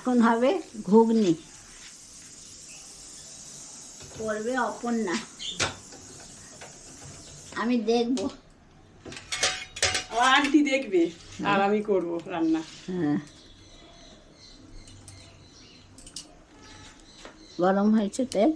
এখন হবে ঘুগনি, করবে অপর্ণা, আমি দেখবো। আমার আন্টি দেখবে আর আমি করব রান্না। হ্যাঁ, গরম হয়েছে তেল,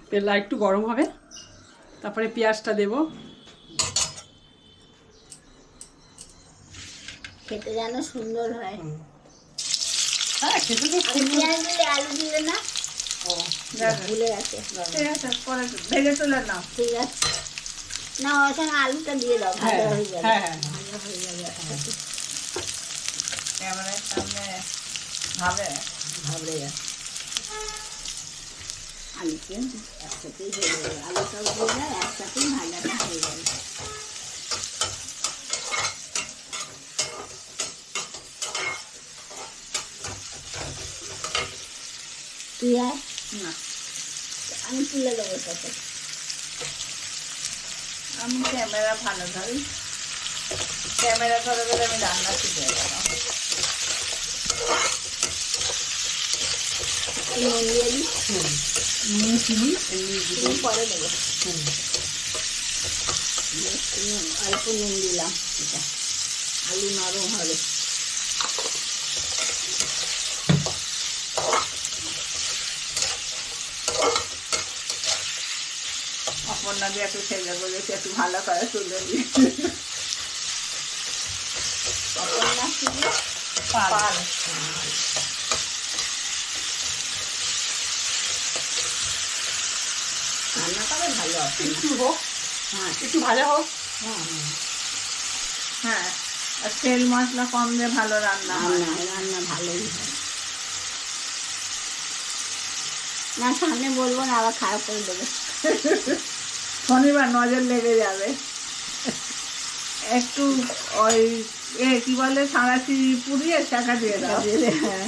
তেলটা একটু গরম হবে, তারপরে পেঁয়াজটা দেব। খেতে যেন সুন্দর হয়। হ্যাঁ, খেতে তো আমি পেঁয়াজ দিলে আলু দিলে না, ভুলে গেছে। ঠিক আছে, পরে ভেজে তুলে নাও। ঠিক আছে, না ওর সঙ্গে আলুটা দিয়ে দাও, ভাজা হয়ে যাবে। হ্যাঁ হ্যাঁ ভাজা হয়ে যাবে একসাথে। ক্যামেরার সামনে ভাবে ভাবড়ে যাবে, আলুতে একসাথেই হয়ে যাবে, আলুটাও দিয়ে যায় একসাথেই ভাজাটা হয়ে যাবে। তুই আয়, না, আমি তুলে দেবো সাথে। আমি ক্যামেরা ভালো ধরি, ক্যামেরা ধরে ধরে আমি রান্না শিখে গেলাম। নুন দিয়ে দিই, নুন চিনি চিনি পরে দেবো। নুন অল্প নুন দিলাম, এটা আলু নরম হবে। অপর্ণা দিয়ে একটু সেজে বলেছি, একটু ভালো করে তুলে দিই। অপর্ণা ছিল পাল। রান্না করে ভালো অপর্ণা। একটু হোক, হ্যাঁ একটু ভাজা হোক। হ্যাঁ হ্যাঁ, আর তেল মশলা কম দিয়ে ভালো রান্না হয়। রান্না রান্না ভালোই হয়। না সামনে বলবো না, আবার খারাপ করে দেবে। শনিবার নজর লেগে যাবে। একটু ওই কি বলে সাঁড়াশি পুড়িয়ে চাকা দিয়ে দাও। হ্যাঁ,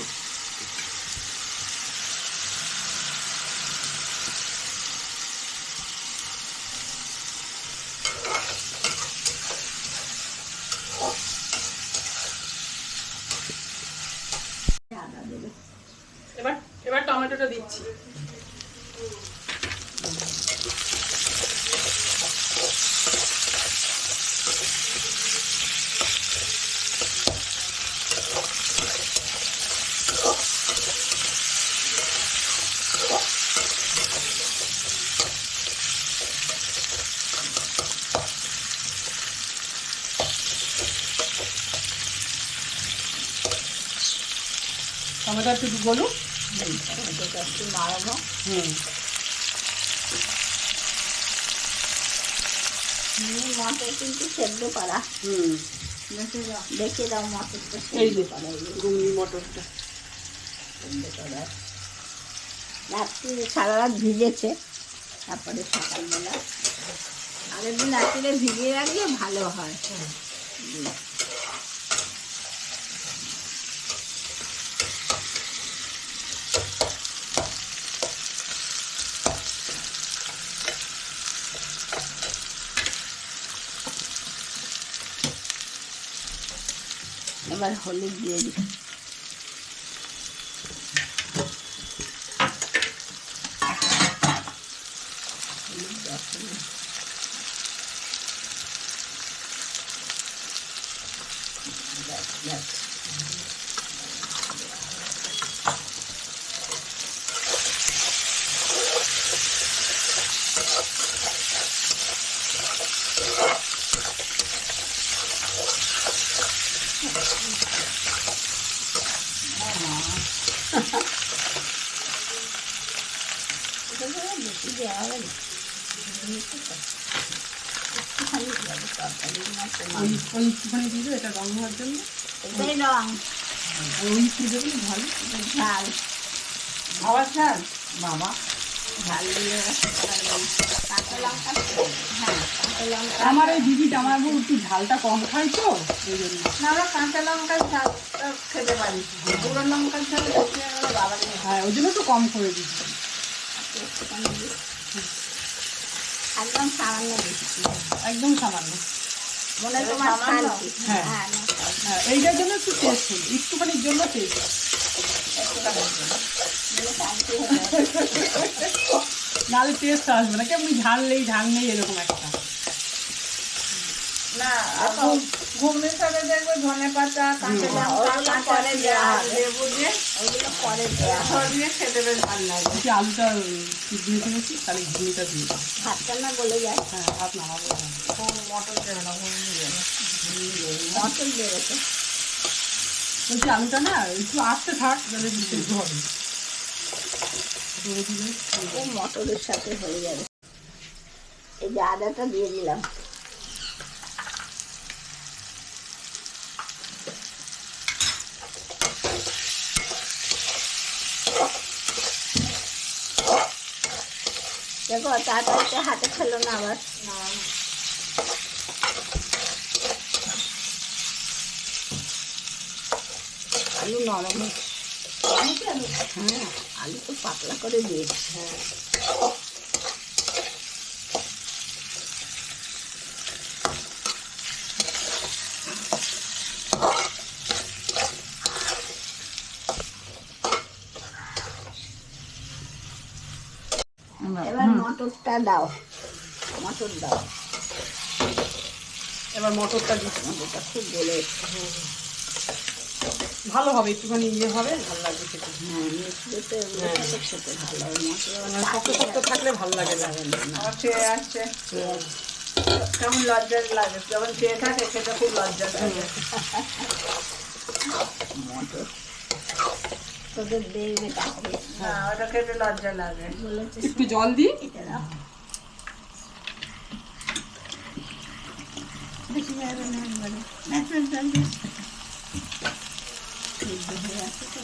আদা দেবে। এবার এবার টমেটোটা দিচ্ছি। টমেটো একটু গলুক। টমেটোটা একটু নরম হোক। মটর কিন্তু সেদ্ধ করা, দেখে দাও মটরটা এই যে সেদ্ধ করা, এই যে ঘুগনি মটরটা। সেদ্ধ করা। রাত্রিরে সারা রাত ভিজেছে, তারপরে সকালবেলা আগের দিন রাত্রিরে ভিজিয়ে রাখলে ভালো হয়। এবার হলুদ দিয়ে দিই, হলুদ দেওয়া হলো। ব্যাস, ব্যাস। এটা তো বেশি দেওয়া হবে না, একটুখানি দেবো, তরকারির মতো না। ওই একটুখানি দিয়ে দেবো, এটা রং হওয়ার জন্য। এটাই রং, ওই একটু দেবেন ভালো। এটা ঝাল, আবার চাল বাবা ঝাল দিয়ে কাঁচা লঙ্কা, হ্যাঁ কাঁচা লঙ্কা। আমার এই দিদি জামাইবাবু একটু ঝালটা কম খায় তো ওই জন্য। না, আমরা কাঁচা লঙ্কার ঝাল খেতে পারি, গুঁড়ো লঙ্কার ঝাল বেশি হলে বাবা নিয়ে হ্যাঁ, ওই জন্য তো কম করে দিচ্ছি। একটুখানি দিই। একদম সামান্য দিচ্ছি, একদম সামান্য। মনে হয় তোমার সামান্য? শান্তি। হ্যাঁ। হ্যাঁ না, হ্যাঁ, এইটার জন্য একটু টেস্ট হলো, একটুখানির জন্য টেস্ট। নাহলে টেস্ট আসবে না, কেমনি ঝাল নেই এরকম একটা। না ঘুগনির সাথে দেখবে ধনে পাতা, কাঁচা লঙ্কা, কাঁচা পেঁয়াজ, লেবু দিয়ে ওগুলো পরে দেওয়া হয়। দিয়ে খেতে বেশ ভালো লাগে। যদি আলুটা সিদ্ধ করেছি তাহলে ঘুগনিটা দিয়ে দিই। ভাতটা না গলে যায়, হ্যাঁ, ভাত নামাবো। মটর দেবে না, ঘুগনি দেবে না। মটর দেবে। বলছি আলুটা না একটু আস্তে থাক, তাহলে সিদ্ধ হবে। ও মটরের সাথে হয়ে যাবে। এই যে আদাটা দিয়ে দিলাম। দেখো তাড়াতাড়ি হাতে খেলো না আবার। আলু নরম, হ্যাঁ আলু তো পাতলা করে দিয়েছি। হ্যাঁ এবার মটরটা দাও, মটর দাও। এবার মটরটা দিচ্ছি। মটরটা খুব গলে ভালো হবে, একটুখানি হবে, ভালো লাগবে খেতে। হ্যাঁ মিষ্টিতে খেতে ভালো হয়। মশলা শক্ত শক্ত থাকলে ভালো লাগে না। আমার খেয়ে আসছে, কেমন লজ্জা লাগে যখন খেয়ে থাকে, খেতে খুব লজ্জা লাগে। মটর তোদের দেখবে তাহলে না ওটা খেতে লজ্জা লাগে। বলেছে একটু জল দিই। এটা দাও। বেশি যাবে না একবারে, ন্যাচারাল জল দিস। সিদ্ধ হয়ে আছে তো।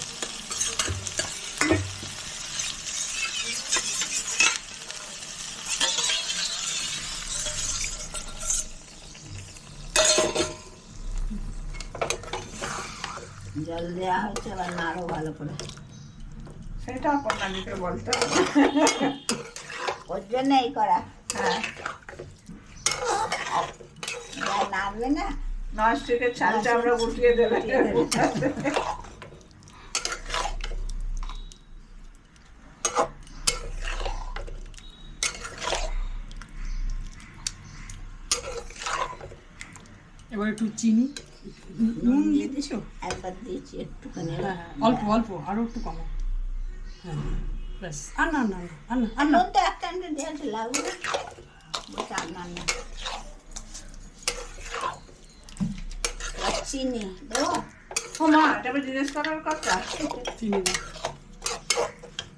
জল দেওয়া হচ্ছে, এবার নাড়ো ভালো করে। সেটা আপনাদেরকে বলতে হবে। ওর জন্য এই করা। হ্যাঁ যা নাড়বে না ননস্টিকের ছালটা আমরা গুটিয়ে দেবে। এবার একটু চিনি, নুন দিয়ে দিছো? একবার দিয়েছি একটুখানি। হ্যাঁ হ্যাঁ, অল্প অল্প, আরো একটু কমো। হ্যাঁ ব্যাস, আর না না আর না আর নুন তো একটা দিয়েছে, লাগবে না। বলছে আর না না। আর চিনি দেবো। ও মা, এটা আবার জিজ্ঞেস করার কথা। চিনি দাও।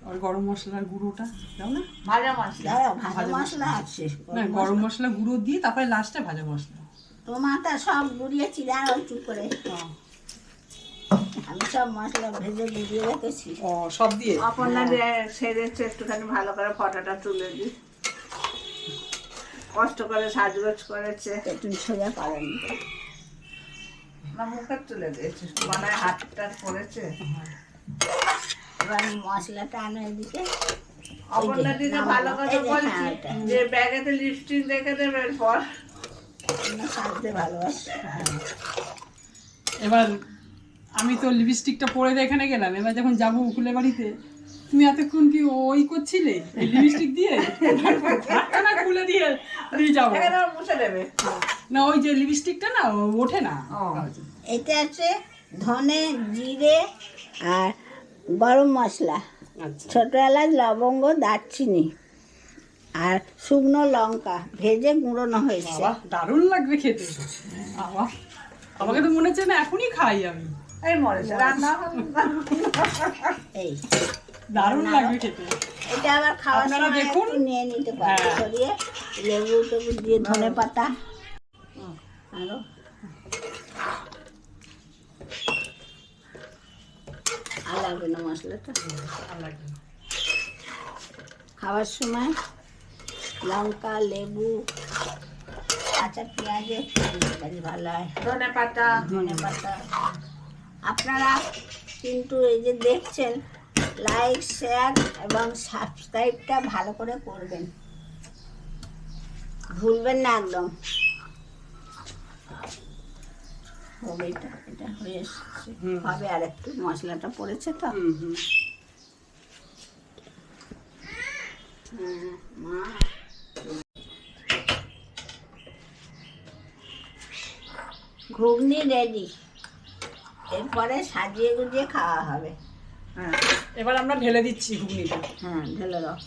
আর গরম মশলার গুঁড়োটা দাও না। ভাজা মশলা। দাঁড়াও, ভাজা মশলা আছে। না, গরম মশলা গুঁড়ো দিয়ে তারপরে লাস্টে ভাজা মশলা। তোমারটা সব গুঁড়িয়েছি, দাঁড়াও চুপ করে। আমি সব মশলা ভেজে গুঁড়িয়ে রেখেছি। ও সব দিয়ে অপর্ণা সেরেছে, একটুখানি ভালো করে ফটোটা তুলে দিই। কষ্ট করে সাজগোজ করেছে। একটু সোজা পারেন। না মুখে তুলে দিয়েছে, মানে হাতটা পড়েছে। এবার মশলাটা আনো এদিকে। অপর্ণা দিদি ভালো কথা বলছি যে ব্যাগেতে লিপস্টিক রেখে দেবে এরপর। সাজতে ভালোবাসি। এবার আমি তো লিপস্টিকটা পরে দিয়ে এখানে গেলাম, এবার যখন যাবো উকুলের বাড়িতে, তুমি এতক্ষণ কি ওই করছিলে লিপস্টিক দিয়ে? না খুলে দিয়ে যাবো মুছে দেবে না, ওই যে লিপস্টিকটা না ওঠে না। এটা আছে ধনে, জিরে আর গরম মশলা, ছোট এলাচ, লবঙ্গ, দারচিনি আর শুকনো লঙ্কা ভেজে গুঁড়োনো হয়েছে। বাবা দারুণ লাগবে খেতে। বাবা আমাকে তো মনে হচ্ছে না এখনই খাই আমি। এই মরেছে রান্না। এই দারুণ লাগবে খেতে। এটা আবার খাওয়ার আপনারা সময় দেখুন। একটু নিয়ে নিতে পারেন, হ্যাঁ। সরিয়ে লেবু টেবু দিয়ে, ধনে পাতা আরো। আর লাগবে না মশলাটা। ভালো লাগবে না। খাওয়ার সময় লঙ্কা, লেবু, কাঁচা পেঁয়াজের তরকারি ভালো হয়, ধনে পাতা। ধনে পাতা। আপনারা কিন্তু এই যে দেখছেন, লাইক, শেয়ার এবং সাবস্ক্রাইবটা ভালো করে করবেন, ভুলবেন না একদম। হোক এটা হয়ে এসছে হুম। হবে আর একটু মশলাটা পড়েছে তো হুম হুম হ্যাঁ, মা ঘুগনি রেডি এরপরে সাজিয়ে গুজিয়ে খাওয়া হবে হ্যাঁ এবার আমরা ঢেলে দিচ্ছি ঘুগনিটা। হ্যাঁ ঢেলে দাও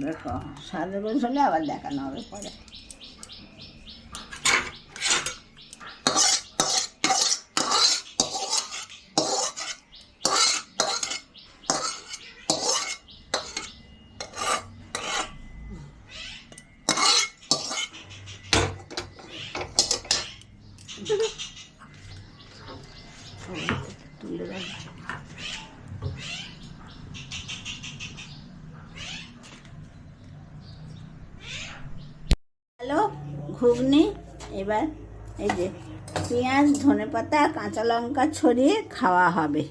দেখো সাজগোজ হলে আবার দেখানো হবে পরে তুলে দাও হ্যালো ঘুগনি এবার এই যে পেঁয়াজ ধনেপাতা কাঁচা লঙ্কা ছড়িয়ে খাওয়া হবে